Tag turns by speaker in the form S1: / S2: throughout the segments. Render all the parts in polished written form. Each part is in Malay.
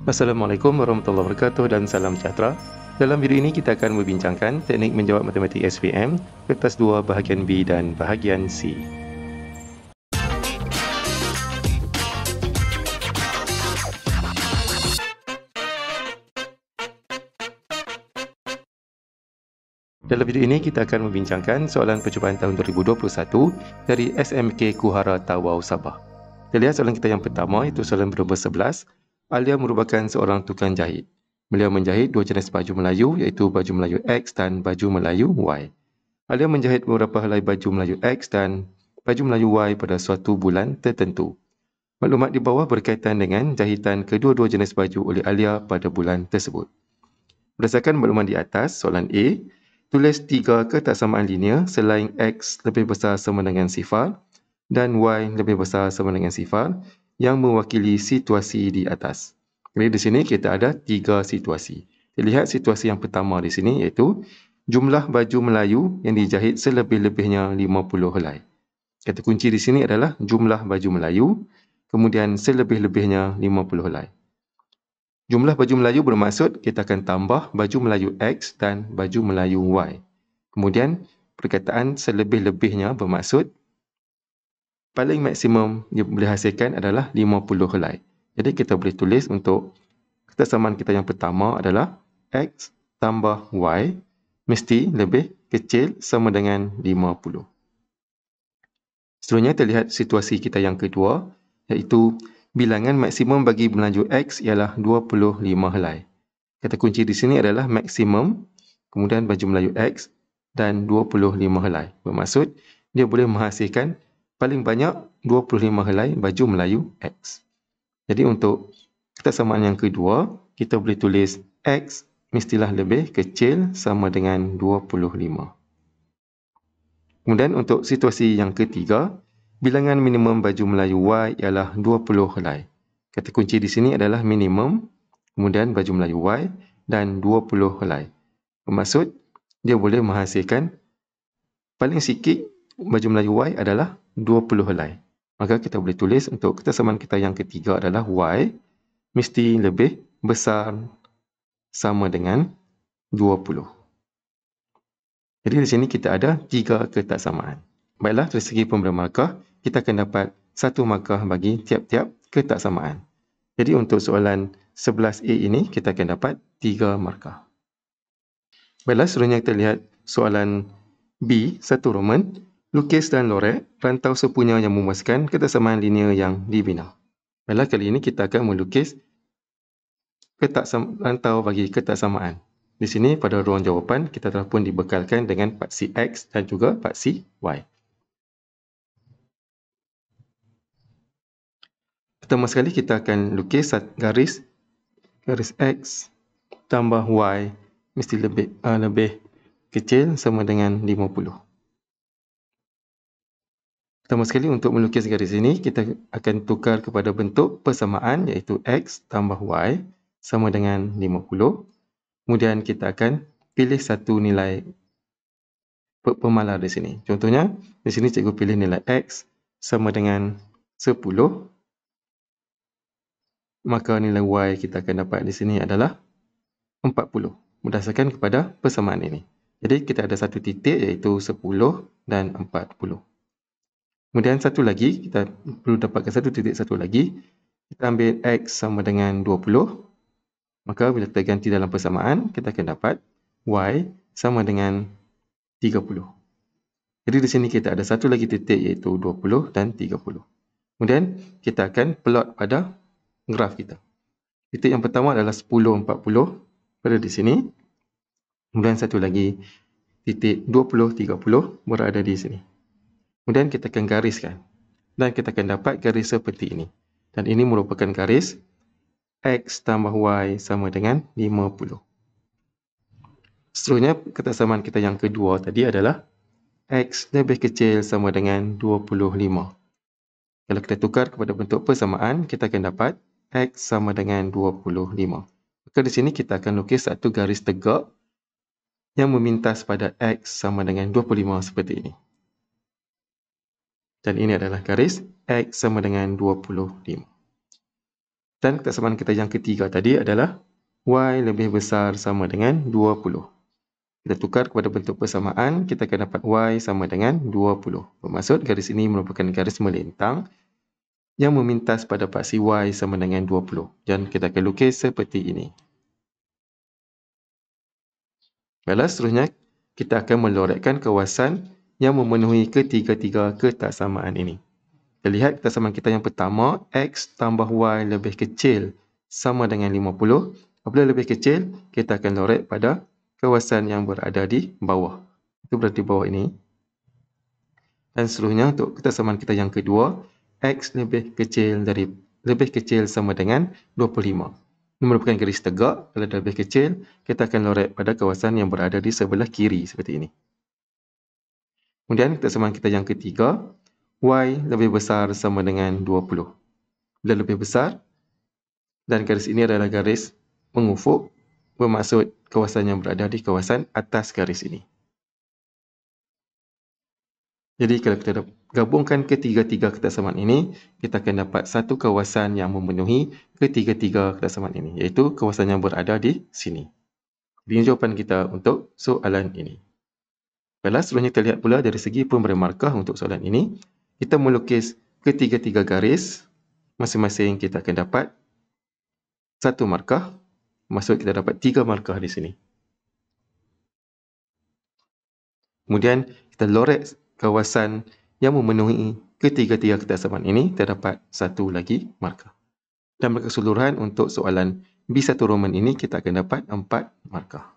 S1: Assalamualaikum warahmatullahi wabarakatuh dan salam sejahtera. Dalam video ini kita akan membincangkan teknik menjawab matematik SPM, kertas 2 bahagian B dan bahagian C. Dalam video ini kita akan membincangkan soalan percubaan tahun 2021 dari SMK Kuhara Tawau Sabah. Kita lihat soalan kita yang pertama, iaitu soalan bernombor 11. Alia merupakan seorang tukang jahit. Beliau menjahit dua jenis baju Melayu, iaitu baju Melayu X dan baju Melayu Y. Alia menjahit beberapa helai baju Melayu X dan baju Melayu Y pada suatu bulan tertentu. Maklumat di bawah berkaitan dengan jahitan kedua-dua jenis baju oleh Alia pada bulan tersebut. Berdasarkan maklumat di atas, soalan A, tulis 3 ketaksamaan linear selain X lebih besar sama dengan sifar dan Y lebih besar sama dengan sifar yang mewakili situasi di atas. Jadi di sini kita ada 3 situasi. Kita lihat situasi yang pertama di sini iaitu jumlah baju Melayu yang dijahit selebih-lebihnya 50 helai. Kata kunci di sini adalah jumlah baju Melayu, kemudian selebih-lebihnya 50 helai. Jumlah baju Melayu bermaksud kita akan tambah baju Melayu X dan baju Melayu Y. Kemudian perkataan selebih-lebihnya bermaksud paling maksimum dia boleh hasilkan adalah 50 helai. Jadi kita boleh tulis untuk ketaksamaan kita yang pertama adalah X tambah Y mesti lebih kecil sama dengan 50. Seterusnya kita lihat situasi kita yang kedua, iaitu bilangan maksimum bagi Melayu X ialah 25 helai. Kata kunci di sini adalah maksimum, kemudian baju Melayu X dan 25 helai. Bermaksud dia boleh menghasilkan paling banyak 25 helai baju Melayu X. Jadi untuk ketaksamaan yang kedua, kita boleh tulis X mestilah lebih kecil sama dengan 25. Kemudian untuk situasi yang ketiga, bilangan minimum baju Melayu Y ialah 20 helai. Kata kunci di sini adalah minimum, kemudian baju Melayu Y dan 20 helai. Bermaksud dia boleh menghasilkan paling sikit baju Melayu Y adalah 20 helai. Maka kita boleh tulis untuk ketaksamaan kita yang ketiga adalah Y mesti lebih besar sama dengan 20. Jadi di sini kita ada 3 ketaksamaan. Baiklah, dari segi pemberian markah, kita akan dapat 1 markah bagi tiap-tiap ketaksamaan. Jadi untuk soalan 11A ini, kita akan dapat 3 markah. Baiklah, seterusnya kita lihat soalan B, 1 Roman. Lukis dan lorek, rantau sepunya yang memuaskan ketaksamaan linear yang dibina. Baiklah, kali ini kita akan melukis rantau bagi ketaksamaan. Di sini pada ruang jawapan kita telah pun dibekalkan dengan paksi X dan juga paksi Y. Pertama sekali kita akan lukis garis X tambah Y mesti lebih kecil sama dengan 50. Pertama sekali untuk melukis garis ini kita akan tukar kepada bentuk persamaan iaitu X tambah Y sama dengan 50. Kemudian kita akan pilih satu nilai pemalar di sini. Contohnya, di sini cikgu pilih nilai X sama dengan 10. Maka nilai Y kita akan dapat di sini adalah 40. Berdasarkan kepada persamaan ini. Jadi kita ada satu titik iaitu 10 dan 40. Kemudian satu lagi, kita perlu dapatkan satu titik satu lagi. Kita ambil X sama dengan 20. Maka bila kita ganti dalam persamaan, kita akan dapat Y sama dengan 30. Jadi di sini kita ada satu lagi titik iaitu 20 dan 30. Kemudian kita akan plot pada graf kita. Titik yang pertama adalah 10, 40 pada di sini. Kemudian satu lagi titik 20, 30 berada di sini. Kemudian kita akan gariskan. Dan kita akan dapat garis seperti ini. Dan ini merupakan garis X tambah Y sama dengan 50. Seterusnya, ketaksamaan kita yang kedua tadi adalah X lebih kecil sama dengan 25. Kalau kita tukar kepada bentuk persamaan, kita akan dapat X sama dengan 25. Maka di sini kita akan lukis satu garis tegak yang memintas pada X sama dengan 25 seperti ini. Dan ini adalah garis X sama dengan 25. Dan kesamaan kita yang ketiga tadi adalah Y lebih besar sama dengan 20. Kita tukar kepada bentuk persamaan, kita akan dapat Y sama dengan 20. Bermaksud garis ini merupakan garis melintang yang memintas pada paksi Y sama dengan 20. Dan kita akan lukis seperti ini. Baiklah, seterusnya kita akan melorotkan kawasan yang memenuhi ketiga-tiga ketaksamaan ini. Kita lihat ketaksamaan kita yang pertama, X tambah Y lebih kecil sama dengan 50. Apabila lebih kecil, kita akan lorot pada kawasan yang berada di bawah. Itu berarti bawah ini. Dan seterusnya untuk ketaksamaan kita yang kedua, X lebih kecil sama dengan 25. Ini merupakan garis tegak. Kalau dah lebih kecil, kita akan lorot pada kawasan yang berada di sebelah kiri seperti ini. Kemudian ketaksamaan kita yang ketiga, Y lebih besar sama dengan 20. Bila lebih besar, dan garis ini adalah garis mengufuk, bermaksud kawasan yang berada di kawasan atas garis ini. Jadi kalau kita gabungkan ketiga-tiga ketaksamaan ini, kita akan dapat satu kawasan yang memenuhi ketiga-tiga ketaksamaan ini, iaitu kawasan yang berada di sini. Ini jawapan kita untuk soalan ini. Baiklah, seterusnya kita lihat pula dari segi pemberian markah untuk soalan ini. Kita melukis ketiga-tiga garis, masing-masing kita akan dapat satu markah. Maksud kita dapat 3 markah di sini. Kemudian kita lorot kawasan yang memenuhi ketiga-tiga ketaksamaan ini, terdapat satu lagi markah. Dan berkeseluruhan untuk soalan B1 Roman ini kita akan dapat 4 markah.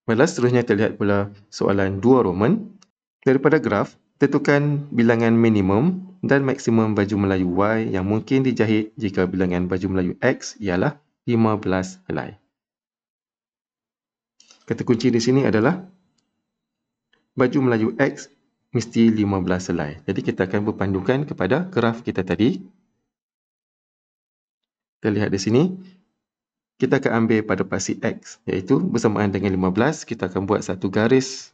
S1: Baiklah, seterusnya kita lihat pula soalan 2 Roman. Daripada graf, tentukan bilangan minimum dan maksimum baju Melayu Y yang mungkin dijahit jika bilangan baju Melayu X ialah 15 helai. Kata kunci di sini adalah baju Melayu X mesti 15 helai. Jadi kita akan berpandukan kepada graf kita tadi. Kita lihat di sini, kita akan ambil pada paksi X, iaitu bersamaan dengan 15, kita akan buat satu garis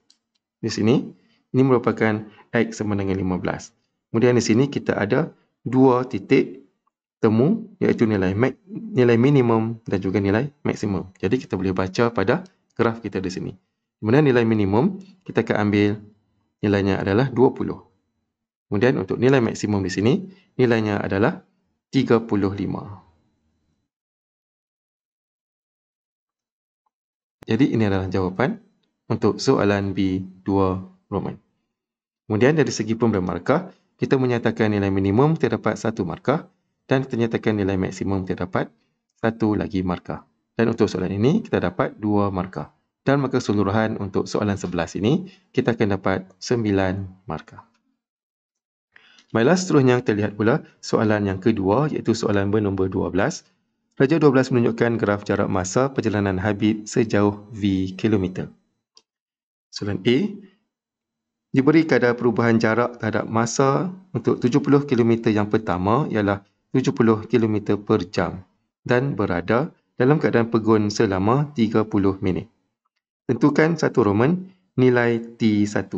S1: di sini. Ini merupakan X sama dengan 15. Kemudian di sini kita ada dua titik temu, iaitu nilai minimum dan juga nilai maksimum. Jadi kita boleh baca pada graf kita di sini. Kemudian nilai minimum, kita akan ambil nilainya adalah 20. Kemudian untuk nilai maksimum di sini, nilainya adalah 35. Jadi ini adalah jawapan untuk soalan B2 Roman. Kemudian dari segi pemberian markah, kita menyatakan nilai minimum terdapat 1 markah dan kita nyatakan nilai maksimum terdapat 1 lagi markah. Dan untuk soalan ini, kita dapat 2 markah. Dan maka keseluruhan untuk soalan 11 ini, kita akan dapat 9 markah. Baiklah, seterusnya kita lihat pula soalan yang kedua, iaitu soalan bernombor 12. Raja 12 menunjukkan graf jarak masa perjalanan Habib sejauh V km. Soalan A, diberi kadar perubahan jarak terhadap masa untuk 70 km yang pertama ialah 70 km per jam dan berada dalam keadaan pegun selama 30 minit. Tentukan satu Roman nilai T1.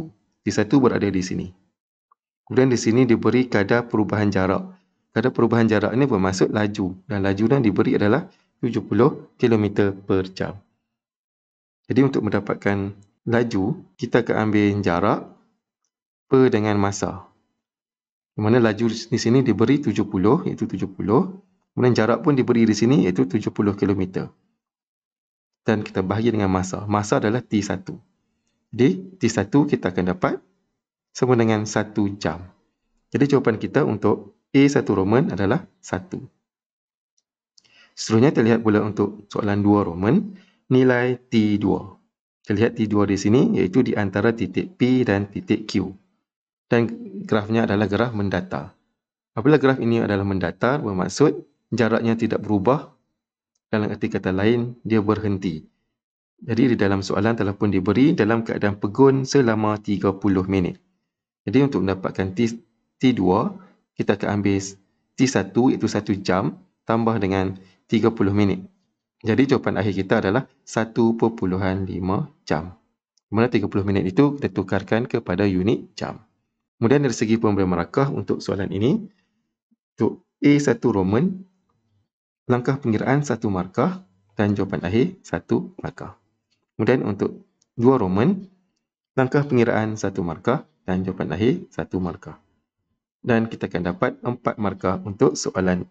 S1: T1 berada di sini. Kemudian di sini diberi kadar perubahan jarak. Kadar perubahan jarak ini bermaksud laju. Dan laju yang diberi adalah 70 km per jam. Jadi untuk mendapatkan laju, kita akan ambil jarak per dengan masa. Di mana laju di sini diberi 70, iaitu 70. Kemudian jarak pun diberi di sini, iaitu 70 km. Dan kita bahagi dengan masa. Masa adalah T1. Jadi T1 kita akan dapat sama dengan 1 jam. Jadi jawapan kita untuk A1 Roman adalah 1. Seterusnya kita lihat pula untuk soalan 2 Roman, nilai T2. Kita lihat T2 di sini, iaitu di antara titik P dan titik Q. Dan grafnya adalah graf mendatar. Apabila graf ini adalah mendatar, bermaksud jaraknya tidak berubah. Dalam arti kata lain, dia berhenti. Jadi di dalam soalan telah pun diberi dalam keadaan pegun selama 30 minit. Jadi untuk mendapatkan T2, kita akan ambil T1 iaitu 1 jam tambah dengan 30 minit. Jadi jawapan akhir kita adalah 1.5 jam. Di mana 30 minit itu kita tukarkan kepada unit jam. Kemudian dari segi pemberian markah untuk soalan ini, Untuk A1 Roman, langkah pengiraan 1 markah dan jawapan akhir 1 markah. Kemudian untuk 2 Roman, langkah pengiraan 1 markah dan jawapan akhir 1 markah. Dan kita akan dapat 4 markah untuk soalan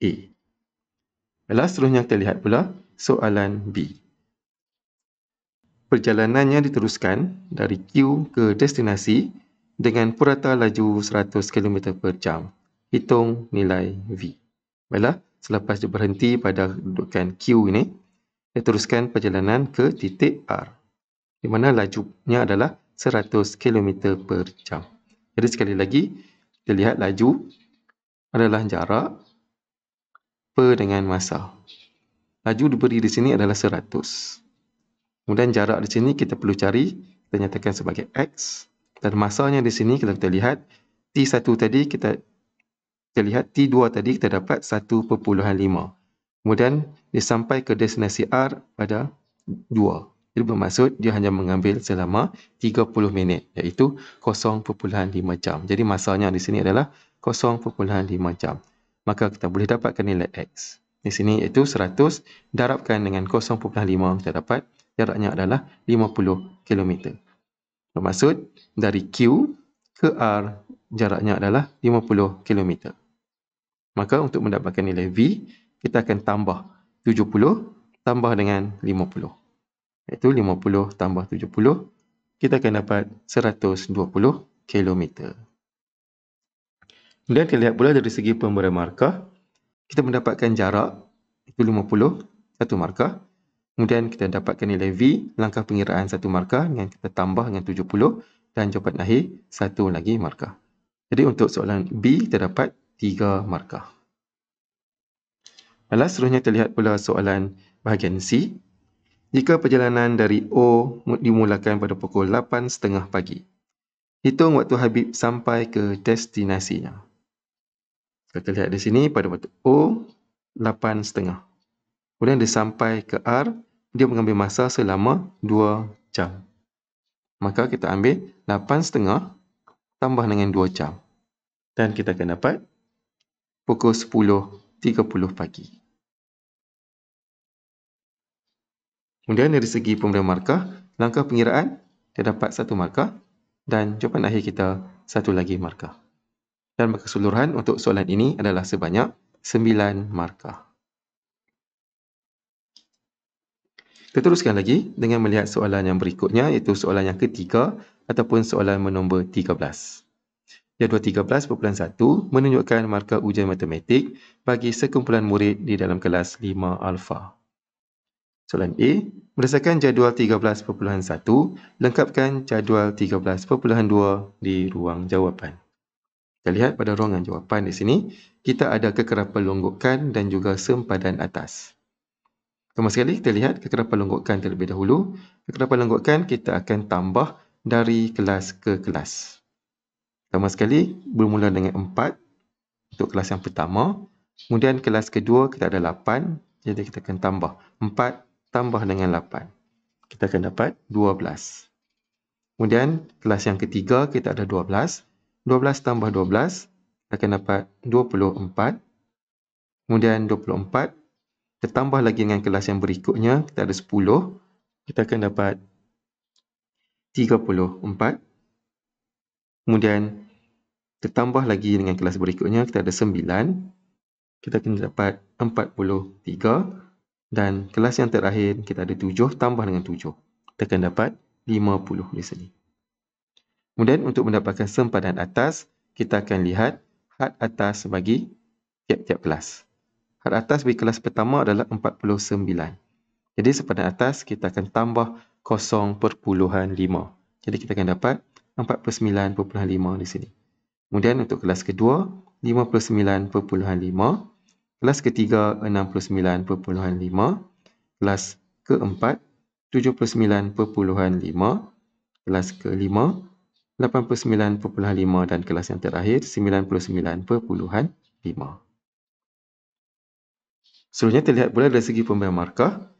S1: A. Baiklah, seterusnya kita lihat pula soalan B. Perjalanannya diteruskan dari Q ke destinasi dengan purata laju 100 km per jam. Hitung nilai V. Baiklah, selepas dia berhenti pada kedudukan Q ini, dia teruskan perjalanan ke titik R, di mana lajunya adalah 100 km per jam. Jadi sekali lagi, kita lihat laju adalah jarak per dengan masa. Laju diberi di sini adalah 100. Kemudian jarak di sini kita perlu cari, kita nyatakan sebagai X. Dan masanya di sini kalau kita lihat, T1 tadi kita lihat T2 tadi kita dapat 1.5. Kemudian dia sampai ke destinasi R pada 2. Jadi bermaksud dia hanya mengambil selama 30 minit, iaitu 0.5 jam. Jadi masanya di sini adalah 0.5 jam. Maka kita boleh dapatkan nilai X. Di sini iaitu 100 darabkan dengan 0.5, kita dapat jaraknya adalah 50 km. Bermaksud dari Q ke R jaraknya adalah 50 km. Maka untuk mendapatkan nilai V, kita akan tambah 70 tambah dengan 50. Iaitu 50 tambah 70, kita akan dapat 120 km. Kemudian kita lihat pula dari segi pemberian markah, kita mendapatkan jarak, itu 50, 1 markah. Kemudian kita dapatkan nilai V, langkah pengiraan 1 markah yang kita tambah dengan 70 dan jawapan akhir 1 lagi markah. Jadi untuk soalan B, kita dapat 3 markah. Seterusnya kita lihat pula soalan bahagian C. Jika perjalanan dari O dimulakan pada pukul 8.30 pagi, hitung waktu Habib sampai ke destinasinya. Kita lihat di sini pada waktu O, 8.30. Kemudian dia sampai ke R, dia mengambil masa selama 2 jam. Maka kita ambil 8.30 tambah dengan 2 jam. Dan kita akan dapat pukul 10.30 pagi. Kemudian dari segi pemberian markah, langkah pengiraan, dia dapat 1 markah dan jawapan akhir kita 1 lagi markah. Dan keseluruhan untuk soalan ini adalah sebanyak 9 markah. Kita teruskan lagi dengan melihat soalan yang berikutnya, iaitu soalan yang ketiga ataupun soalan nombor 13. Jadual 13.1 menunjukkan markah ujian matematik bagi sekumpulan murid di dalam kelas 5 alfa. Soalan A, berdasarkan jadual 13.1, lengkapkan jadual 13.2 di ruang jawapan. Kita lihat pada ruangan jawapan di sini, kita ada kekerapan longgokan dan juga sempadan atas. Pertama sekali, kita lihat kekerapan longgokan terlebih dahulu. Kekerapan longgokan kita akan tambah dari kelas ke kelas. Pertama sekali, bermula dengan 4 untuk kelas yang pertama. Kemudian kelas kedua kita ada 8. Jadi kita akan tambah 4 tambah dengan 8. Kita akan dapat 12. Kemudian kelas yang ketiga kita ada 12. 12 tambah 12, kita akan dapat 24. Kemudian 24, kita tambah lagi dengan kelas yang berikutnya, kita ada 10. Kita akan dapat 34. Kemudian kita tambah lagi dengan kelas berikutnya, kita ada 9. Kita akan dapat 43. Dan kelas yang terakhir, kita ada 7 tambah dengan 7. Kita akan dapat 50 di sini. Kemudian untuk mendapatkan sempadan atas, kita akan lihat had atas bagi tiap-tiap kelas. Had atas bagi kelas pertama adalah 49. Jadi sempadan atas kita akan tambah 0.5. Jadi kita akan dapat 49.5 di sini. Kemudian untuk kelas kedua, 59.5. Kelas ketiga, 69.5. Kelas keempat, 79.5. Kelas kelima, 89.5 dan kelas yang terakhir 99.5. Seterusnya kita lihat pula dari segi pemberian markah.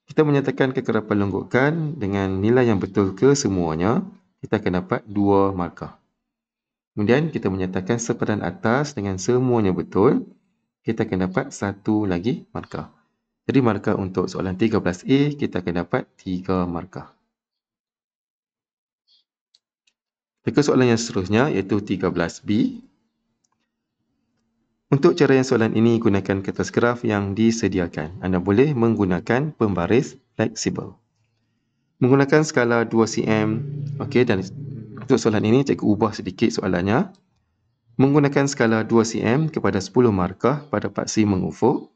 S1: Kita menyatakan kekerapan longgokan dengan nilai yang betul ke semuanya, kita akan dapat 2 markah. Kemudian kita menyatakan sepadan atas dengan semuanya betul, kita akan dapat satu lagi markah. Jadi markah untuk soalan 13A, kita akan dapat 3 markah. Ke soalan yang seterusnya iaitu 13B. Untuk cara yang soalan ini, gunakan kertas graf yang disediakan. Anda boleh menggunakan pembaris fleksibel. Menggunakan skala 2cm, okey, dan untuk soalan ini cikgu ubah sedikit soalannya. Menggunakan skala 2cm kepada 10 markah pada paksi mengufuk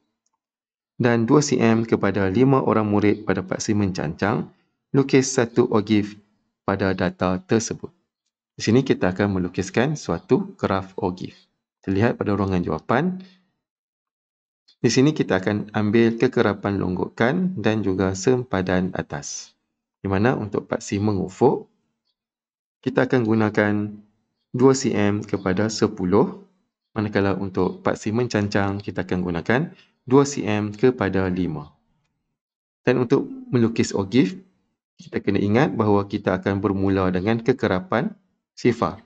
S1: dan 2cm kepada 5 orang murid pada paksi mencancang, lukis satu ogif pada data tersebut. Di sini kita akan melukiskan suatu graf ogif. Terlihat pada ruangan jawapan. Di sini kita akan ambil kekerapan longgokan dan juga sempadan atas. Di mana untuk paksi mengufuk, kita akan gunakan 2cm kepada 10. Manakala untuk paksi mencancang, kita akan gunakan 2cm kepada 5. Dan untuk melukis ogif, kita kena ingat bahawa kita akan bermula dengan kekerapan sifar.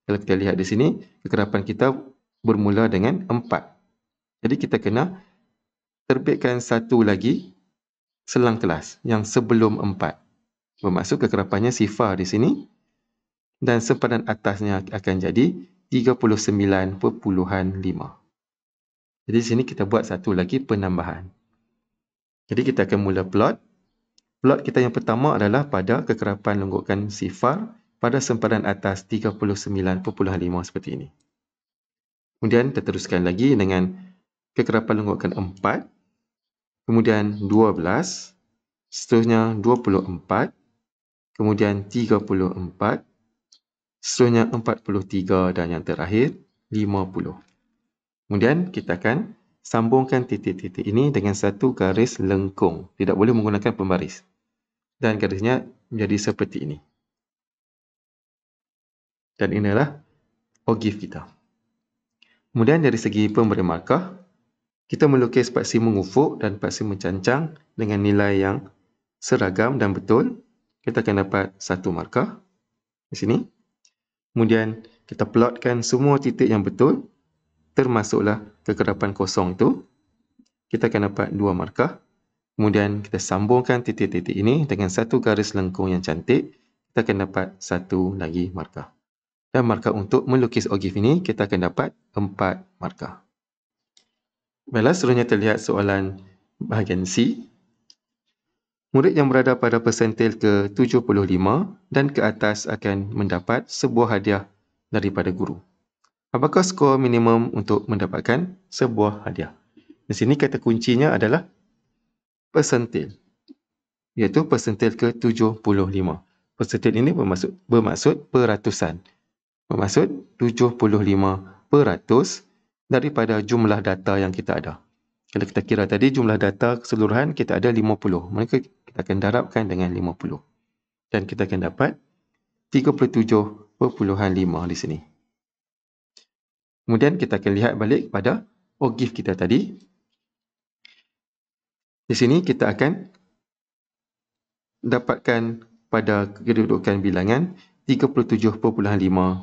S1: Kalau kita lihat di sini, kekerapan kita bermula dengan 4. Jadi kita kena terbitkan satu lagi selang kelas yang sebelum 4. Bermaksud kekerapannya sifar di sini dan sempadan atasnya akan jadi 39.5. Jadi di sini kita buat satu lagi penambahan. Jadi kita akan mula plot. Plot kita yang pertama adalah pada kekerapan longgokan sifar pada sempadan atas 39.5 seperti ini. Kemudian kita teruskan lagi dengan kekerapan longgokan 4, kemudian 12, seterusnya 24, kemudian 34, seterusnya 43 dan yang terakhir 50. Kemudian kita akan sambungkan titik-titik ini dengan satu garis lengkung. Tidak boleh menggunakan pembaris. Dan garisnya menjadi seperti ini. Dan inilah ogif kita. Kemudian dari segi pemberi markah, kita melukis paksi mengufuk dan paksi mencancang dengan nilai yang seragam dan betul. Kita akan dapat satu markah di sini. Kemudian kita plotkan semua titik yang betul, termasuklah kekerapan kosong itu. Kita akan dapat 2 markah. Kemudian kita sambungkan titik-titik ini dengan satu garis lengkung yang cantik. Kita akan dapat satu lagi markah. Dan markah untuk melukis ogif ini, kita akan dapat 4 markah. Baiklah, seterusnya terlihat soalan bahagian C. Murid yang berada pada persentil ke-75 dan ke atas akan mendapat sebuah hadiah daripada guru. Apakah skor minimum untuk mendapatkan sebuah hadiah? Di sini kata kuncinya adalah persentil, iaitu persentil ke-75. Persentil ini bermaksud peratusan. Bermaksud 75% daripada jumlah data yang kita ada. Kalau kita kira tadi jumlah data keseluruhan kita ada 50. Maka kita akan darabkan dengan 50. Dan kita akan dapat 37.5 di sini. Kemudian kita akan lihat balik pada ogif kita tadi. Di sini kita akan dapatkan pada kedudukan bilangan 37.5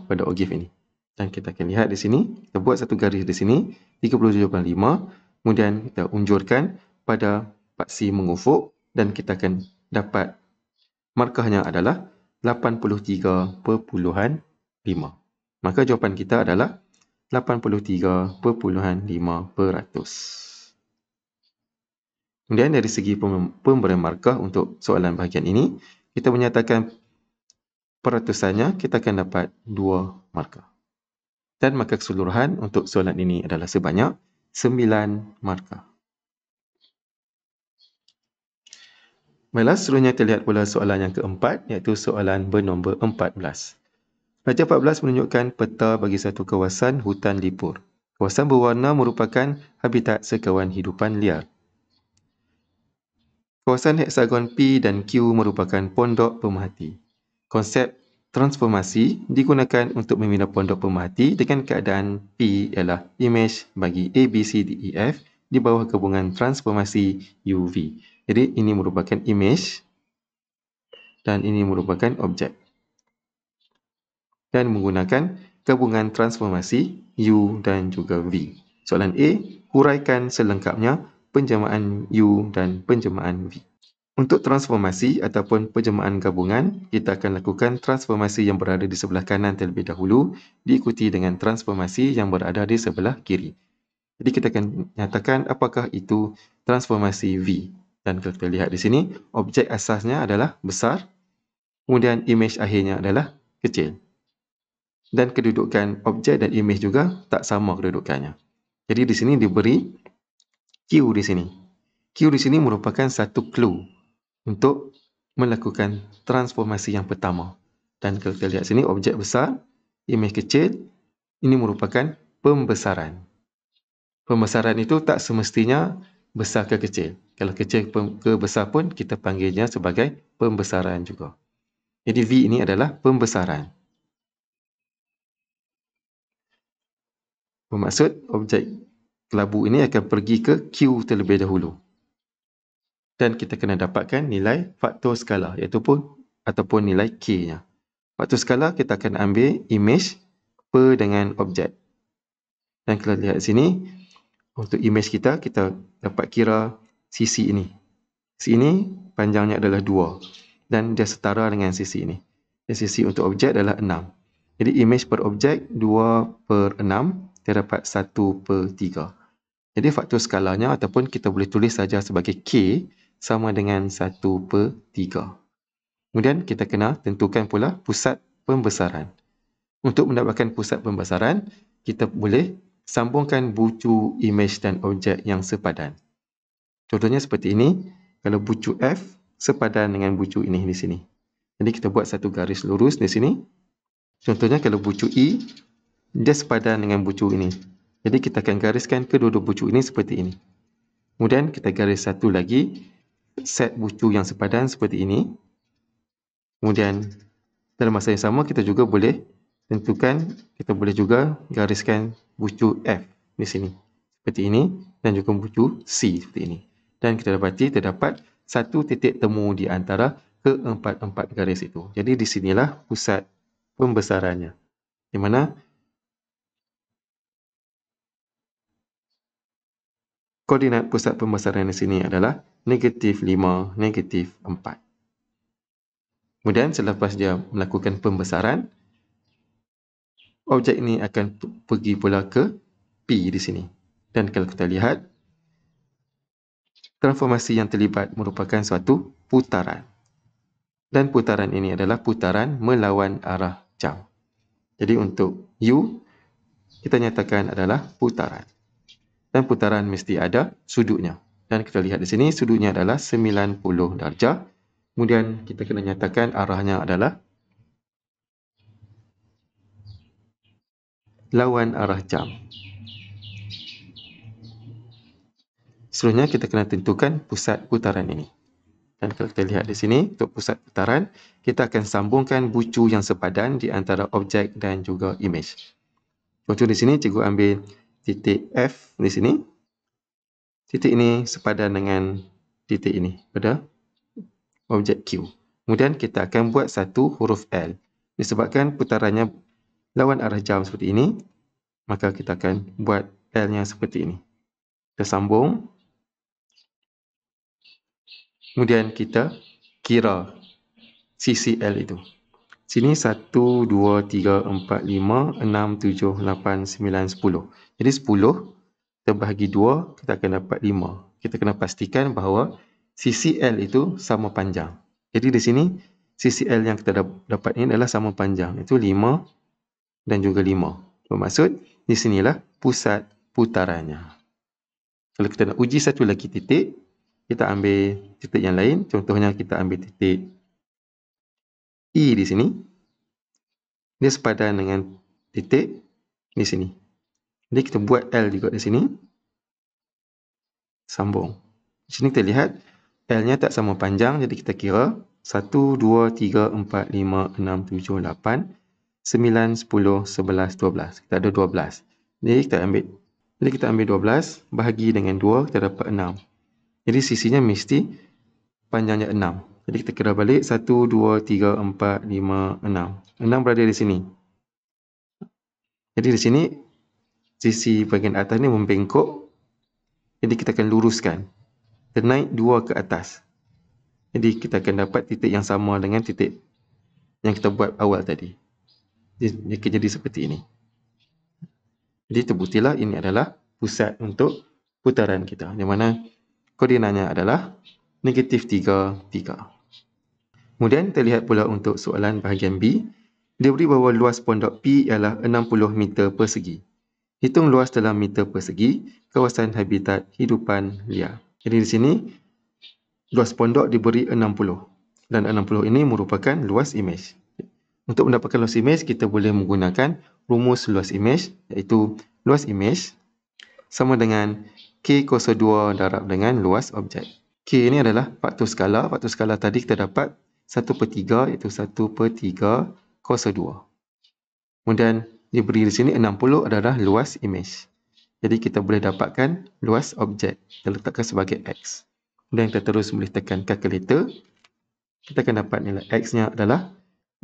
S1: pada ogif ini. Dan kita akan lihat di sini, kita buat satu garis di sini, 37.5, kemudian kita unjurkan pada paksi mengufuk dan kita akan dapat markahnya adalah 83.5. Maka jawapan kita adalah 83.5%. Kemudian dari segi pemberian markah untuk soalan bahagian ini, kita menyatakan peratusannya, kita akan dapat 2 markah. Dan markah keseluruhan untuk soalan ini adalah sebanyak 9 markah. Baiklah, seterusnya terlihat pula soalan yang keempat, iaitu soalan bernombor 14. Pelajar 14 menunjukkan peta bagi satu kawasan hutan lipur. Kawasan berwarna merupakan habitat sekawan hidupan liar. Kawasan heksagon P dan Q merupakan pondok pemerhati. Konsep transformasi digunakan untuk membina pondok pemerhati dengan keadaan P ialah imej bagi A, B, C, D, E, F di bawah gabungan transformasi UV. Jadi ini merupakan imej dan ini merupakan objek. Dan menggunakan gabungan transformasi U dan juga V. Soalan A, huraikan selengkapnya penjamaan U dan penjamaan V. Untuk transformasi ataupun penjamaan gabungan, kita akan lakukan transformasi yang berada di sebelah kanan terlebih dahulu, diikuti dengan transformasi yang berada di sebelah kiri. Jadi kita akan nyatakan apakah itu transformasi V. Dan kalau kita lihat di sini, objek asasnya adalah besar, kemudian imej akhirnya adalah kecil. Dan kedudukan objek dan imej juga tak sama kedudukannya. Jadi di sini diberi Q di sini. Q di sini merupakan satu clue untuk melakukan transformasi yang pertama. Dan kalau kita lihat sini, objek besar, imej kecil, ini merupakan pembesaran. Pembesaran itu tak semestinya besar ke kecil. Kalau kecil ke besar pun, kita panggilnya sebagai pembesaran juga. Jadi V ini adalah pembesaran. Bermaksud, objek kelabu ini akan pergi ke Q terlebih dahulu. Dan kita kena dapatkan nilai faktor skala, iaitu ataupun nilai K-nya. Faktor skala kita akan ambil imej per dengan objek. Dan kalau lihat sini, untuk imej kita dapat kira sisi ini. Sisi ini panjangnya adalah 2 dan dia setara dengan sisi ini. Dan sisi untuk objek adalah 6. Jadi imej per objek 2/6, dia dapat 1/3. Jadi faktor skalanya ataupun kita boleh tulis saja sebagai K sama dengan 1/3. Kemudian kita kena tentukan pula pusat pembesaran. Untuk mendapatkan pusat pembesaran, kita boleh sambungkan bucu imej dan objek yang sepadan. Contohnya seperti ini, kalau bucu F sepadan dengan bucu ini di sini. Jadi kita buat satu garis lurus di sini. Contohnya kalau bucu E, dia sepadan dengan bucu ini. Jadi kita akan gariskan kedua-dua bucu ini seperti ini. Kemudian kita garis satu lagi, set bucu yang sepadan seperti ini. Kemudian dalam masa yang sama kita juga boleh tentukan, kita boleh juga gariskan bucu F di sini seperti ini dan juga bucu C seperti ini. Dan kita dapati terdapat satu titik temu di antara keempat-empat garis itu. Jadi di sinilah pusat pembesarannya. Di mana koordinat pusat pembesaran di sini adalah -5, -4. Kemudian selepas dia melakukan pembesaran, objek ini akan pergi pula ke P di sini. Dan kalau kita lihat, transformasi yang terlibat merupakan suatu putaran. Dan putaran ini adalah putaran melawan arah jam. Jadi untuk U, kita nyatakan adalah putaran. Dan putaran mesti ada sudutnya. Dan kita lihat di sini, sudutnya adalah 90 darjah. Kemudian kita kena nyatakan arahnya adalah lawan arah jam. Seterusnya kita kena tentukan pusat putaran ini. Dan kalau kita lihat di sini, untuk pusat putaran, kita akan sambungkan bucu yang sepadan di antara objek dan juga imej. Contoh di sini, cikgu ambil titik F di sini. Titik ini sepadan dengan titik ini pada objek Q. Kemudian kita akan buat satu huruf L. Disebabkan putarannya lawan arah jam seperti ini, maka kita akan buat L-nya seperti ini. Kita sambung. Kemudian kita kira sisi L itu. Sini 1, 2, 3, 4, 5, 6, 7, 8, 9, 10. Jadi 10 terbahagi 2, kita akan dapat 5. Kita kena pastikan bahawa sisi L itu sama panjang. Jadi di sini, sisi L yang kita dapat ini adalah sama panjang. Itu 5 dan juga 5. Bermaksud, di sinilah pusat putarannya. Kalau kita nak uji satu lagi titik, kita ambil titik yang lain. Contohnya kita ambil titik E di sini. Dia sepadan dengan titik di sini. Jadi kita buat L juga di sini. Sambung. Di sini kita lihat L-nya tak sama panjang, jadi kita kira 1, 2, 3, 4, 5, 6, 7, 8, 9, 10, 11, 12. Kita ada 12. Jadi kita ambil 12, bahagi dengan 2, kita dapat 6. Jadi sisinya mesti panjangnya 6. Jadi kita kira balik 1, 2, 3, 4, 5, 6. 6 berada di sini. Jadi di sini sisi bahagian atas ni membengkok. Jadi kita akan luruskan. Ternaik 2 ke atas. Jadi kita akan dapat titik yang sama dengan titik yang kita buat awal tadi. Dia akan jadi seperti ini. Jadi terbuktilah ini adalah pusat untuk putaran kita. Di mana koordinatnya adalah -3, 3. Kemudian terlihat pula untuk soalan bahagian B. Dia beri bahawa luas pondok P ialah 60 meter persegi. Hitung luas dalam meter persegi kawasan habitat hidupan liar. Jadi di sini luas pondok diberi 60 dan 60 ini merupakan luas imej. Untuk mendapatkan luas imej kita boleh menggunakan rumus luas imej, iaitu luas imej sama dengan K kuasa 2 darab dengan luas objek. K ini adalah faktor skala. Faktor skala tadi kita dapat 1/3 iaitu 1/3 kuasa 2. Kemudian diberi di sini 60 adalah luas imej. Jadi kita boleh dapatkan luas objek. Kita letakkan sebagai X. Kemudian kita terus boleh tekan kalkulator. Kita akan dapat nilai X-nya adalah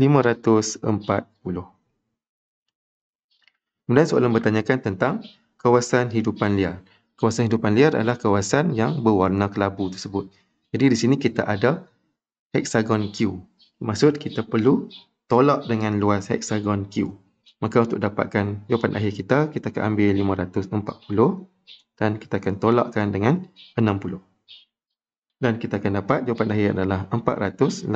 S1: 540. Kemudian soalan bertanyakan tentang kawasan hidupan liar. Kawasan hidupan liar adalah kawasan yang berwarna kelabu tersebut. Jadi di sini kita ada heksagon Q. Maksud kita perlu tolak dengan luas heksagon Q. Maka untuk dapatkan jawapan akhir kita, kita akan ambil 540 dan kita akan tolakkan dengan 60. Dan kita akan dapat jawapan akhir adalah 480.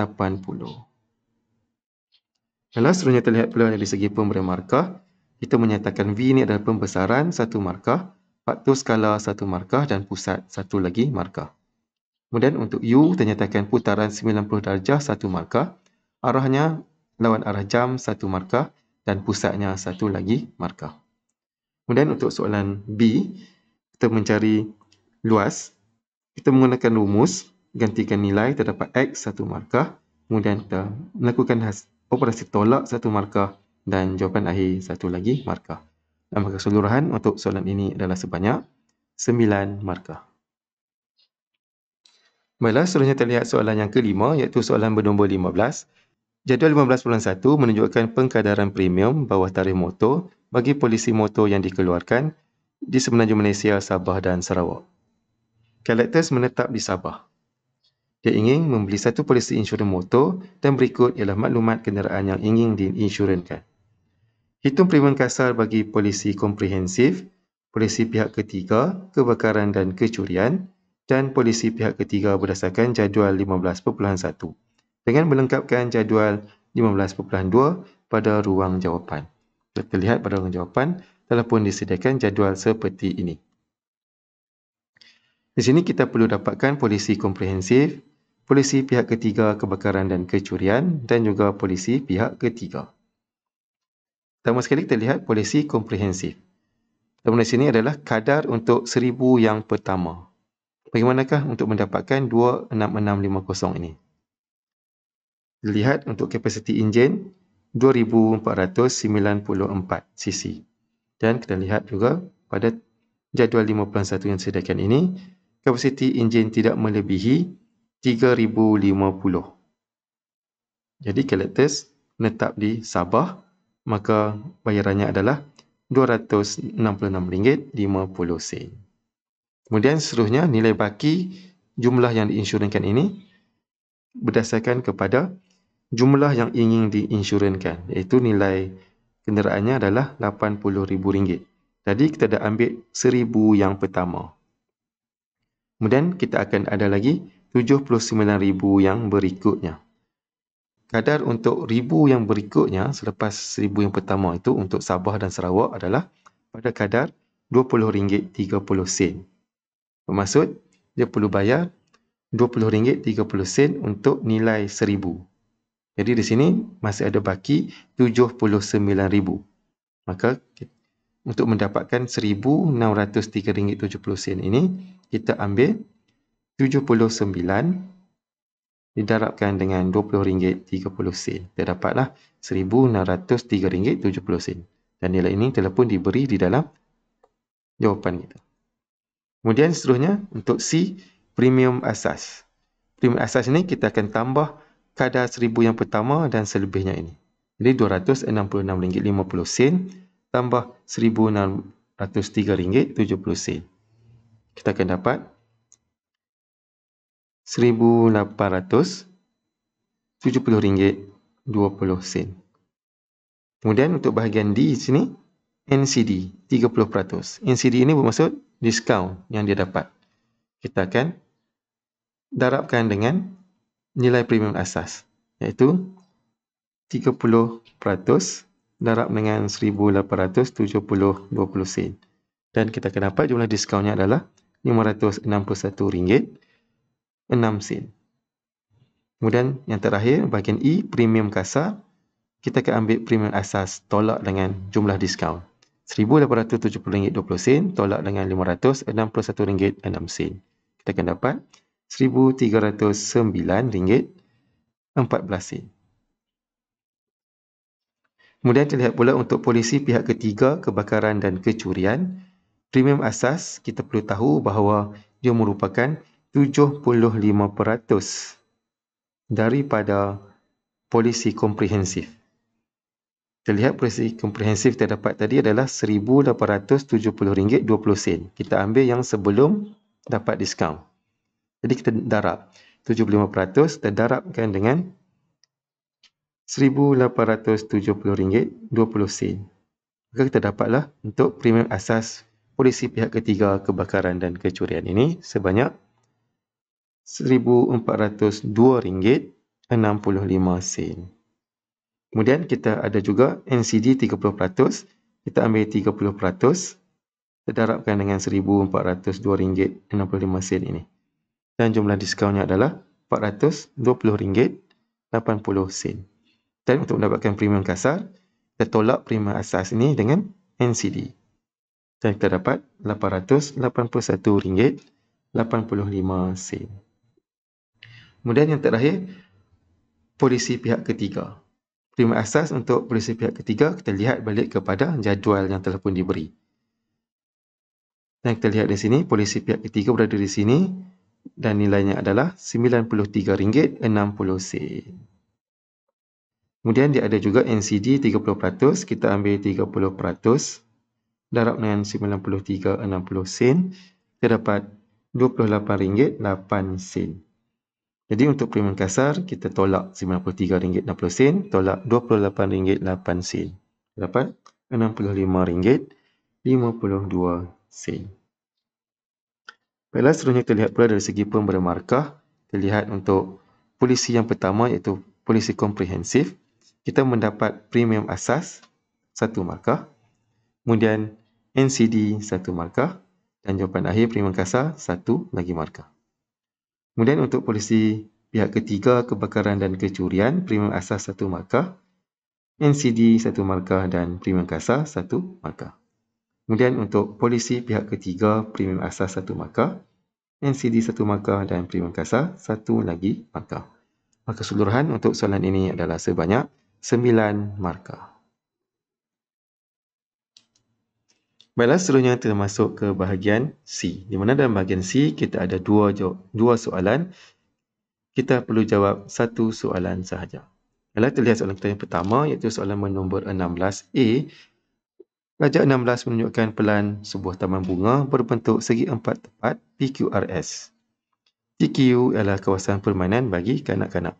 S1: Kalau seterusnya terlihat pula dari segi pemberian markah, kita menyatakan V ini adalah pembesaran 1 markah, faktor skala 1 markah dan pusat 1 lagi markah. Kemudian untuk U ternyatakan putaran 90 darjah 1 markah, arahnya lawan arah jam 1 markah dan pusatnya 1 lagi markah. Kemudian untuk soalan B, kita mencari luas. Kita menggunakan rumus, gantikan nilai, terdapat X 1 markah, kemudian kita melakukan operasi tolak 1 markah dan jawapan akhir 1 lagi markah. Dan maka keseluruhan untuk soalan ini adalah sebanyak 9 markah. Baiklah, seterusnya terlihat soalan yang kelima, iaitu soalan bernombor 15. Jadual 15.1 menunjukkan pengkadaran premium bawah tarikh motor bagi polisi motor yang dikeluarkan di Semenanjung Malaysia, Sabah dan Sarawak. Collectors menetap di Sabah. Dia ingin membeli satu polisi insurans motor dan berikut ialah maklumat kenderaan yang ingin diinsurankan. Hitung premium kasar bagi polisi komprehensif, polisi pihak ketiga, kebakaran dan kecurian dan polisi pihak ketiga berdasarkan jadual 15.1 dengan melengkapkan jadual 15.2 pada ruang jawapan. Kita lihat pada ruang jawapan telah pun disediakan jadual seperti ini. Di sini kita perlu dapatkan polisi komprehensif, polisi pihak ketiga kebakaran dan kecurian dan juga polisi pihak ketiga. Pertama sekali kita lihat polisi komprehensif. Pertama di sini adalah kadar untuk 1000 yang pertama. Bagaimanakah untuk mendapatkan 26650 ini? Lihat untuk kapasiti enjin 2494 cc. Dan kita lihat juga pada jadual 5.1 yang disediakan ini, kapasiti enjin tidak melebihi 3050. Jadi collectors menetap di Sabah, maka bayarannya adalah RM266.50. Kemudian seterusnya nilai baki jumlah yang diinsurankan ini berdasarkan kepada jumlah yang ingin diinsurankan, iaitu nilai kenderaannya adalah RM80,000. Jadi kita dah ambil 1000 yang pertama. Kemudian kita akan ada lagi 79,000 yang berikutnya. Kadar untuk 1000 yang berikutnya selepas 1000 yang pertama itu untuk Sabah dan Sarawak adalah pada kadar RM20.30. Bermaksud dia perlu bayar RM20.30 untuk nilai 1000. Jadi di sini masih ada baki 79,000. Maka untuk mendapatkan RM1,603.70 ini, kita ambil 79 didarabkan dengan RM20.30. Kita dapatlah RM1,603.70. Dan nilai ini telah pun diberi di dalam jawapan kita. Kemudian seterusnya untuk C, premium asas. Premium asas ini kita akan tambah kadar 1000 yang pertama dan selebihnya ini. Jadi RM266.50 tambah RM1,603.70. Kita akan dapat RM1,870.20. Kemudian untuk bahagian D di sini, NCD 30%. NCD ini bermaksud diskaun yang dia dapat. Kita akan darabkan dengan nilai premium asas, iaitu 30% darab dengan 1,870.20 sen. Dan kita akan dapat jumlah diskaunnya adalah RM561.06. Kemudian yang terakhir, bahagian E, premium kasar. Kita akan ambil premium asas tolak dengan jumlah diskaun. RM1,870.20 tolak dengan RM561.06. Kita akan dapat RM1,309.14. Kemudian kita lihat pula untuk polisi pihak ketiga, kebakaran dan kecurian. Premium asas kita perlu tahu bahawa dia merupakan 75% daripada polisi komprehensif. Kita lihat polisi komprehensif kita dapat tadi adalah RM1,870.20. Kita ambil yang sebelum dapat diskaun. Jadi kita darab 75%, kita darabkan dengan RM1,870.20. Maka kita dapatlah untuk premium asas polisi pihak ketiga, kebakaran dan kecurian ini sebanyak RM1,402.65. Kemudian kita ada juga NCD 30%. Kita ambil 30%. Kita darabkan dengan RM1,402.65 ini. Dan jumlah diskaunnya adalah RM420.80. Dan untuk mendapatkan premium kasar, kita tolak premium asas ini dengan NCD. Dan kita dapat RM881.85. Kemudian yang terakhir, polisi pihak ketiga. Premium asas untuk polisi pihak ketiga, kita lihat balik kepada jadual yang telah pun diberi. Dan kita lihat di sini, polisi pihak ketiga berada di sini dan nilainya adalah RM93.60. Kemudian dia ada juga NCD 30%, kita ambil 30%, darab dengan RM93.60, kita dapat RM28.08. Jadi untuk premium kasar, kita tolak RM93.60, tolak RM28.08. Dapat RM65.52. Baiklah, seterusnya kita lihat pula dari segi pemberi markah. Kita lihat untuk polisi yang pertama iaitu polisi komprehensif. Kita mendapat premium asas 1 markah. Kemudian NCD 1 markah. Dan jawapan akhir premium kasar 1 lagi markah. Kemudian untuk polisi pihak ketiga, kebakaran dan kecurian, premium asas 1 markah, NCD 1 markah dan premium kasar 1 markah. Kemudian untuk polisi pihak ketiga, premium asas 1 markah, NCD 1 markah dan premium kasar 1 lagi markah. Maka keseluruhan untuk soalan ini adalah sebanyak 9 markah. Baiklah, seterusnya kita masuk ke bahagian C. Di mana dalam bahagian C kita ada dua soalan. Kita perlu jawab 1 soalan sahaja. Baiklah, kita lihat soalan kita yang pertama iaitu soalan nombor 16A. Rajak 16 menunjukkan pelan sebuah taman bunga berbentuk segi empat tepat PQRS. PQ adalah kawasan permainan bagi kanak-kanak.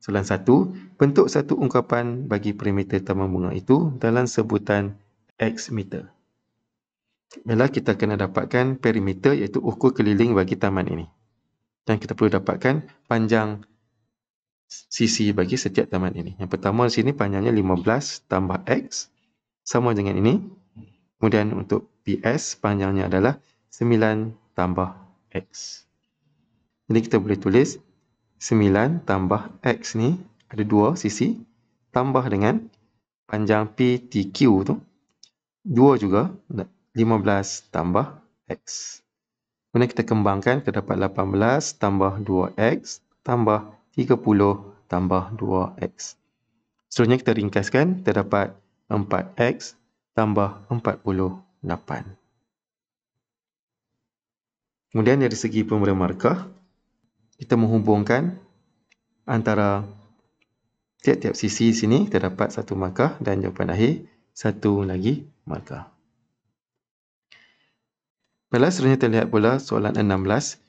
S1: Soalan 1. Bentuk satu ungkapan bagi perimeter taman bunga itu dalam sebutan X meter. Baiklah, kita kena dapatkan perimeter iaitu ukur keliling bagi taman ini. Dan kita perlu dapatkan panjang sisi bagi setiap taman ini. Yang pertama di sini panjangnya 15 tambah X sama dengan ini. Kemudian untuk PS panjangnya adalah 9 tambah X. Jadi kita boleh tulis 9 tambah X ni ada 2 sisi tambah dengan panjang PTQ tu 2 juga 15 tambah X. Kemudian kita kembangkan, kita dapat 18 tambah 2X tambah 30 tambah 2X. Seterusnya kita ringkaskan, kita dapat 4X tambah 48. Kemudian dari segi pemberi markah, kita menghubungkan antara tiap-tiap sisi di sini, kita dapat 1 markah dan jawapan akhir 1 lagi markah. Baiklah, seterusnya terlihat pula soalan 16.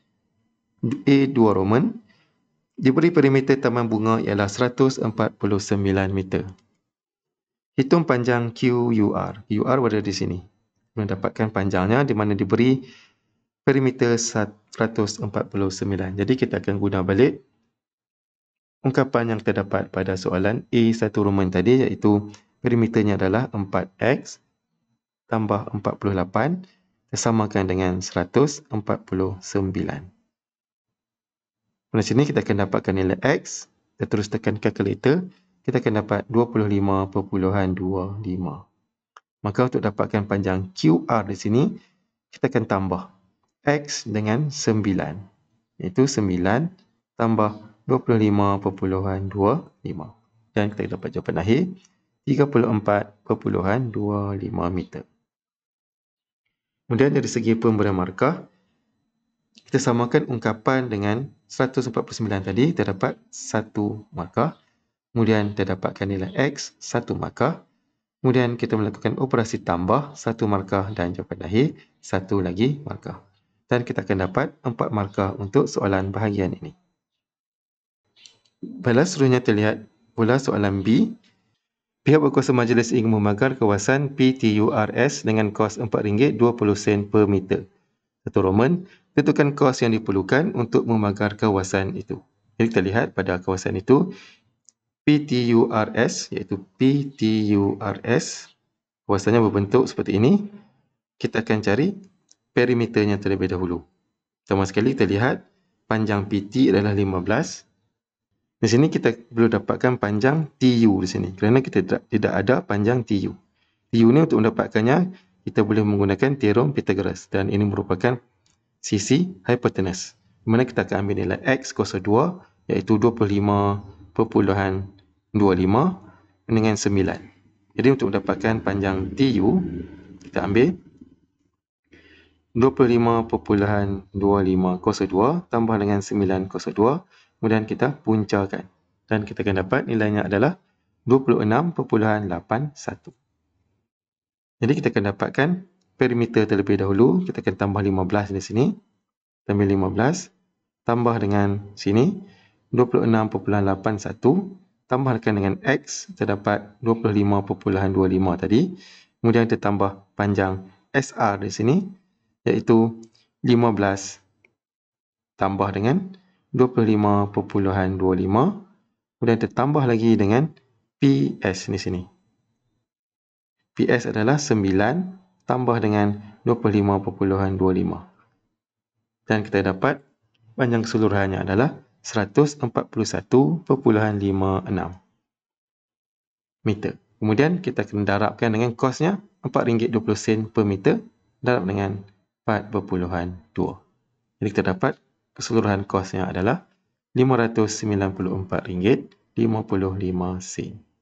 S1: A2 Roman. Diberi perimeter taman bunga ialah 149 meter. Hitung panjang QUR. QR berada di sini. Mendapatkan panjangnya di mana diberi perimeter 149. Jadi kita akan guna balik ungkapan yang terdapat pada soalan A1 Roman tadi, iaitu perimeternya adalah 4X tambah 48 disamakan dengan 149. Di sini kita akan dapatkan nilai X. Kita terus tekan kalkulator. Kita akan dapat 25.25. Maka untuk dapatkan panjang QR di sini, kita akan tambah X dengan 9. Iaitu 9 tambah 25.25. Dan kita dapat jawapan akhir 34.25 meter. Kemudian dari segi pemberian markah, kita samakan ungkapan dengan 149 tadi, terdapat 1 markah. Kemudian terdapatkan nilai X, 1 markah. Kemudian kita melakukan operasi tambah 1 markah dan jawapan akhir 1 lagi markah. Dan kita akan dapat 4 markah untuk soalan bahagian ini. Baiklah, seterusnya terlihat pula soalan B. Pihak berkuasa majlis ingin memagar kawasan PTURS dengan kos RM4.20 per meter. Satu Roman, tentukan kos yang diperlukan untuk memagar kawasan itu. Jadi kita lihat pada kawasan itu, PTURS, iaitu PTURS, kawasannya berbentuk seperti ini. Kita akan cari perimeternya terlebih dahulu. Pertama sekali kita lihat panjang PT adalah 15. Di sini kita perlu dapatkan panjang TU di sini, kerana kita tidak ada panjang TU. TU ni untuk mendapatkannya, kita boleh menggunakan teorem Pythagoras, dan ini merupakan sisi hipotenus. Di mana kita akan ambil nilai X kuasa 2, iaitu 25.25 dengan 9. Jadi untuk mendapatkan panjang TU, kita ambil 25.25 kuasa 2 tambah dengan 9 kuasa 2, kemudian kita puncakan. Dan kita akan dapat nilainya adalah 26.81. Jadi kita akan dapatkan perimeter terlebih dahulu. Kita akan tambah 15 di sini. Tambah 15. Tambah dengan sini 26.81. Tambahkan dengan X. Kita dapat 25.25 tadi. Kemudian kita tambah panjang SR di sini, iaitu 15 tambah dengan 25.25. Kemudian kita tambah lagi dengan PS di sini. PS adalah 9 tambah dengan 25.25. Dan kita dapat panjang keseluruhannya adalah 141.56 meter. Kemudian kita akan darabkan dengan kosnya RM4.20 per meter, darab dengan 4.2. Jadi kita dapat keseluruhan kosnya adalah RM594.55.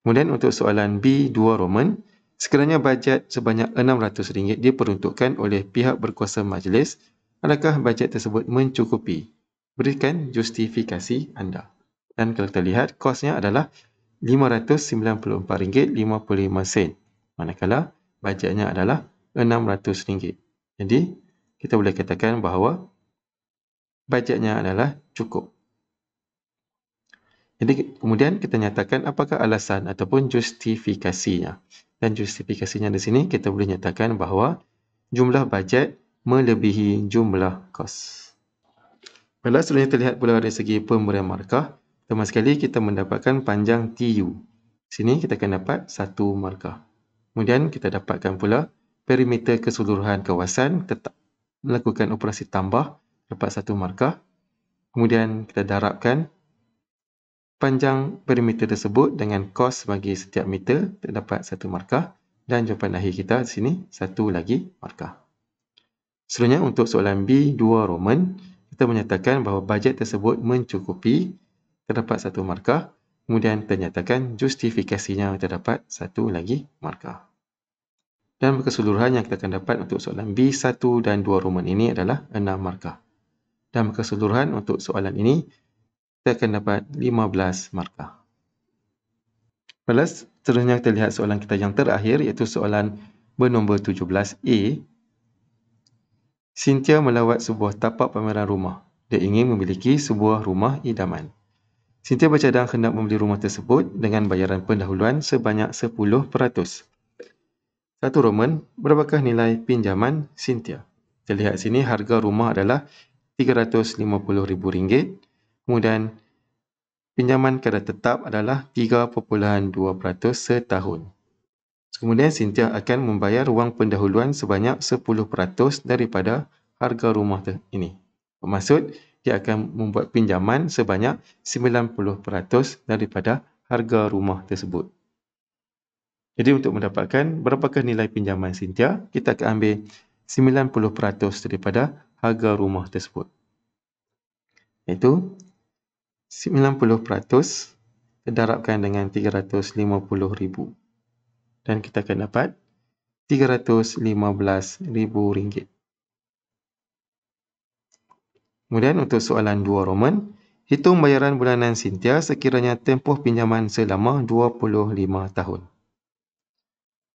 S1: Kemudian untuk soalan B2 Roman, sekiranya bajet sebanyak RM600 diperuntukkan oleh pihak berkuasa majlis, adakah bajet tersebut mencukupi? Berikan justifikasi anda. Dan kalau kita lihat, kosnya adalah RM594.55. Manakala bajetnya adalah RM600. Jadi, kita boleh katakan bahawa bajetnya adalah cukup. Jadi kemudian kita nyatakan apakah alasan ataupun justifikasinya. Dan justifikasinya di sini kita boleh nyatakan bahawa jumlah bajet melebihi jumlah kos. Baiklah, seterusnya terlihat pula dari segi pemberian markah. Pertama sekali kita mendapatkan panjang TU. Di sini kita akan dapat 1 markah. Kemudian kita dapatkan pula perimeter keseluruhan kawasan, tetap melakukan operasi tambah, dapat 1 markah. Kemudian kita darabkan panjang perimeter tersebut dengan kos bagi setiap meter, terdapat 1 markah. Dan jawapan akhir kita di sini 1 lagi markah. Seterusnya untuk soalan B2 Roman, kita menyatakan bahawa bajet tersebut mencukupi, terdapat 1 markah. Kemudian kita nyatakan justifikasinya, terdapat 1 lagi markah. Dan keseluruhan yang kita akan dapat untuk soalan B1 dan 2 Roman ini adalah 6 markah. Dan keseluruhan untuk soalan ini, kita akan dapat 15 markah. Balas, seterusnya kita lihat soalan kita yang terakhir, iaitu soalan bernombor 17A. Cynthia melawat sebuah tapak pameran rumah. Dia ingin memiliki sebuah rumah idaman. Cynthia bercadang hendak membeli rumah tersebut dengan bayaran pendahuluan sebanyak 10%. Satu Roman, berapakah nilai pinjaman Cynthia? Kita lihat sini harga rumah adalah RM350,000. Kemudian pinjaman kadar tetap adalah 3.2% setahun. Kemudian Cynthia akan membayar wang pendahuluan sebanyak 10% daripada harga rumah ini. Bermaksud dia akan membuat pinjaman sebanyak 90% daripada harga rumah tersebut. Jadi untuk mendapatkan berapakah nilai pinjaman Cynthia, kita akan ambil 90% daripada harga rumah tersebut. Iaitu 90% terdarabkan dengan RM350,000. Dan kita akan dapat RM315,000. Kemudian untuk soalan 2 Roman, hitung bayaran bulanan Cynthia sekiranya tempoh pinjaman selama 25 tahun.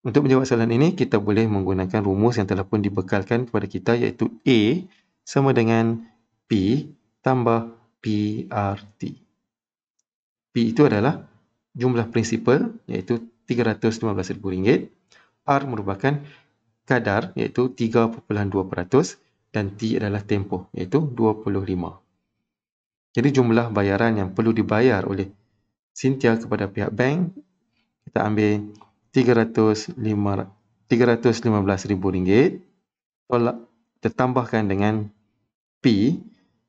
S1: Untuk menjawab soalan ini, kita boleh menggunakan rumus yang telah pun dibekalkan kepada kita, iaitu A sama dengan P tambah PRT. P itu adalah jumlah prinsipal, iaitu RM315,000. R merupakan kadar, iaitu 3.2%, dan T adalah tempoh, iaitu 25. Jadi jumlah bayaran yang perlu dibayar oleh Cynthia kepada pihak bank, kita ambil RM315,000, tolak, tertambahkan dengan P,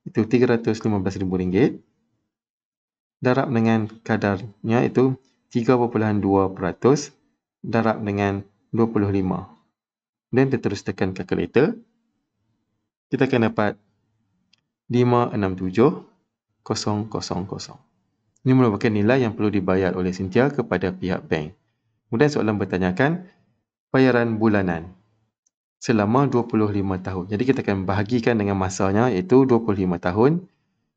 S1: itu RM315,000, darab dengan kadarnya itu 3.2%, darab dengan 25. Dan kita terus tekan kalkulator, kita akan dapat 567,000. Ini merupakan nilai yang perlu dibayar oleh Cynthia kepada pihak bank. Kemudian soalan bertanyakan bayaran bulanan selama 25 tahun. Jadi kita akan bahagikan dengan masanya, iaitu 25 tahun.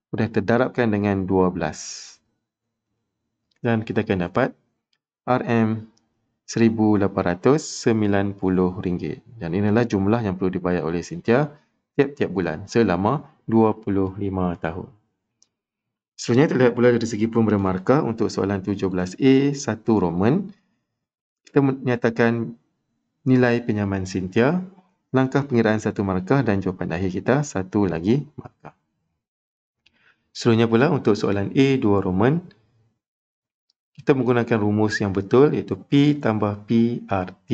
S1: Kemudian terdarabkan dengan 12. Dan kita akan dapat RM1,890. Dan inilah jumlah yang perlu dibayar oleh Cynthia tiap-tiap bulan selama 25 tahun. Seterusnya kita lihat pula dari segi pemberian markah untuk soalan 17A, 1 Roman. Kita menyatakan nilai pinjaman Cynthia, langkah pengiraan 1 markah dan jawapan akhir kita 1 lagi markah. Seterusnya pula untuk soalan A, 2 Roman, kita menggunakan rumus yang betul, iaitu P tambah PRT,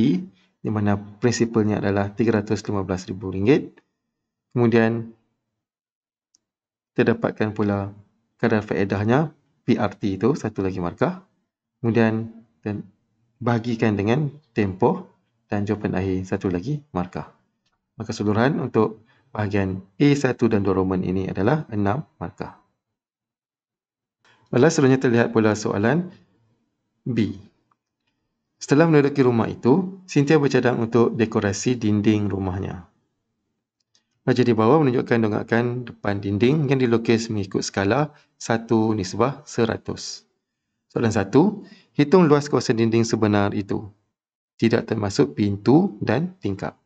S1: di mana prinsipalnya adalah RM315,000. Kemudian kita dapatkan pula kadar faedahnya, PRT itu 1 lagi markah. Kemudian bahagikan dengan tempoh dan jawapan akhir 1 lagi markah. Maka keseluruhan untuk bahagian A1 dan 2 Roman ini adalah 6 markah. Balas, seterusnya terlihat pula soalan B. Setelah menduduki rumah itu, Cynthia bercadang untuk dekorasi dinding rumahnya. Baca di bawah menunjukkan dongkakan depan dinding yang dilukis mengikut skala 1:100. Soalan 1. Hitung luas kawasan dinding sebenar itu, tidak termasuk pintu dan tingkap.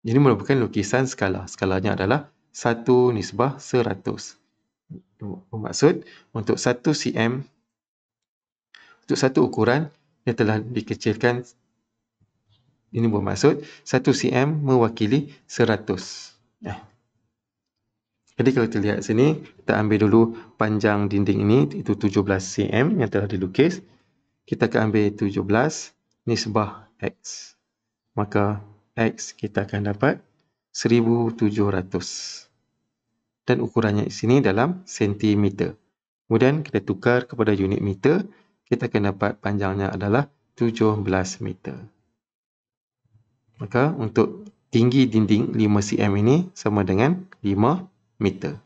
S1: Ini merupakan lukisan skala. Skalanya adalah 1:100. Bermaksud untuk 1 cm, untuk satu ukuran yang telah dikecilkan, ini bermaksud 1 cm mewakili 100. Jadi kalau kita lihat sini, kita ambil dulu panjang dinding ini, itu 17 cm yang telah dilukis. Kita akan ambil 17 nisbah X. Maka X kita akan dapat 1700. Dan ukurannya di sini dalam sentimeter. Kemudian kita tukar kepada unit meter, kita akan dapat panjangnya adalah 17 meter. Maka untuk tinggi dinding 5 cm ini sama dengan 5 meter.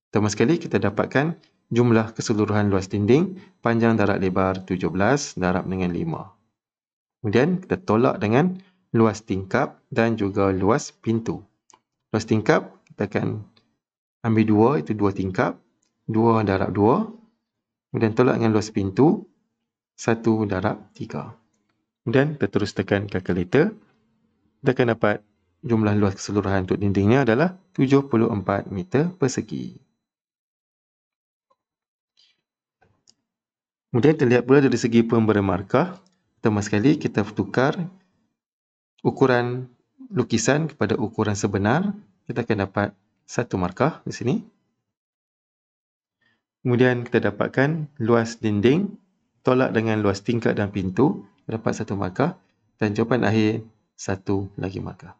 S1: Pertama sekali kita dapatkan jumlah keseluruhan luas dinding, panjang darab lebar 17 darab dengan 5. Kemudian kita tolak dengan luas tingkap dan juga luas pintu. Luas tingkap kita akan ambil 2, itu 2 tingkap, 2 darab 2. Kemudian tolak dengan luas pintu, 1 darab 3. Kemudian kita terus tekan kalkulator. Kita akan dapat jumlah luas keseluruhan untuk dindingnya adalah 74 meter persegi. Kemudian terlihat pula dari segi pemberian markah. Pertama sekali kita tukar ukuran lukisan kepada ukuran sebenar. Kita akan dapat 1 markah di sini. Kemudian kita dapatkan luas dinding tolak dengan luas tingkap dan pintu. Dapat 1 markah. Dan jawapan akhir 1 lagi markah.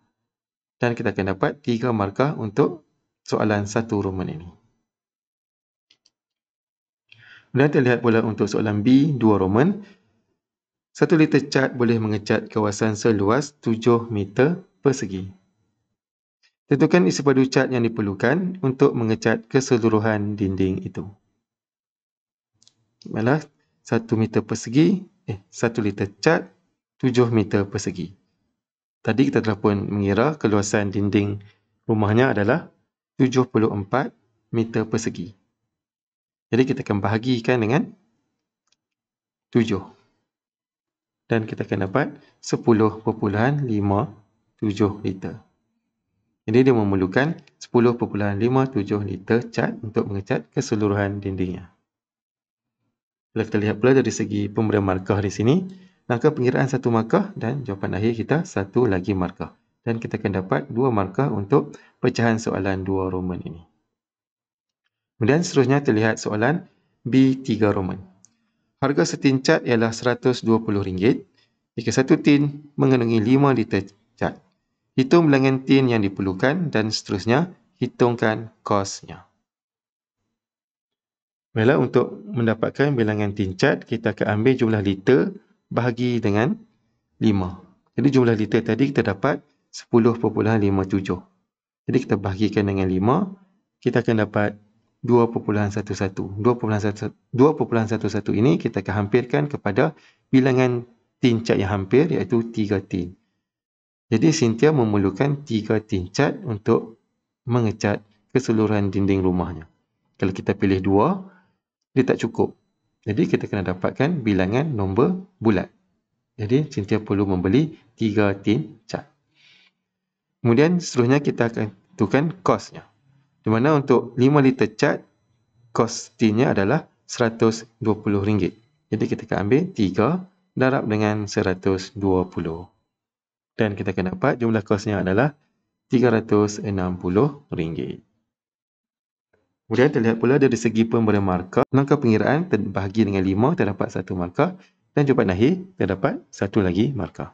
S1: Dan kita akan dapat 3 markah untuk soalan 1 Roman ini. Kemudian terlihat pula untuk soalan B 2 Roman. 1 liter cat boleh mengecat kawasan seluas 7 meter persegi. Tentukan isi padu cat yang diperlukan untuk mengecat keseluruhan dinding itu. Baiklah, 1 meter persegi, 1 liter cat 7 meter persegi. Tadi kita telah pun mengira keluasan dinding rumahnya adalah 74 meter persegi. Jadi kita akan bahagikan dengan 7. Dan kita akan dapat 10.57 liter. Jadi dia memerlukan 10.57 liter cat untuk mengecat keseluruhan dindingnya. Kalau kita lihat pula dari segi pemberian markah di sini, langkah pengiraan 1 markah dan jawapan akhir kita 1 lagi markah. Dan kita akan dapat 2 markah untuk pecahan soalan 2 Roman ini. Kemudian seterusnya terlihat soalan B3 Roman. Harga setin cat ialah RM120 jika satu tin mengandungi 5 liter cat. Hitung bilangan tin yang diperlukan dan seterusnya hitungkan kosnya. Baiklah, untuk mendapatkan bilangan tin cat, kita akan ambil jumlah liter bahagi dengan 5. Jadi jumlah liter tadi kita dapat 10.57. Jadi kita bahagikan dengan 5, kita akan dapat 2.11. 2.11 ini kita akan hampirkan kepada bilangan tin cat yang hampir, iaitu 3 tin. Jadi Cynthia memerlukan 3 tin cat untuk mengecat keseluruhan dinding rumahnya. Kalau kita pilih 2, dia tak cukup. Jadi kita kena dapatkan bilangan nombor bulat. Jadi Cynthia perlu membeli 3 tin cat. Kemudian seterusnya kita akan tentukan kosnya. Di mana untuk 5 liter cat, kos tinnya adalah RM120. Jadi kita akan ambil 3 darab dengan 120. Dan kita akan dapat jumlah kosnya adalah RM360. Kemudian terlihat pula dari segi pemberian markah, langkah pengiraan terbahagi dengan 5, terdapat 1 markah. Dan jawapan akhir, terdapat 1 lagi markah.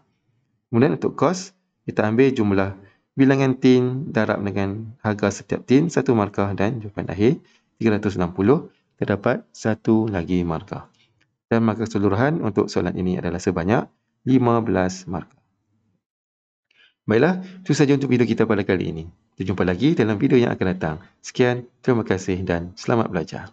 S1: Kemudian untuk kos, kita ambil jumlah bilangan tin darab dengan harga setiap tin, 1 markah. Dan jawapan akhir, 360, terdapat 1 lagi markah. Dan markah keseluruhan untuk soalan ini adalah sebanyak 15 markah. Baiklah, itu sahaja untuk video kita pada kali ini. Kita jumpa lagi dalam video yang akan datang. Sekian, terima kasih dan selamat belajar.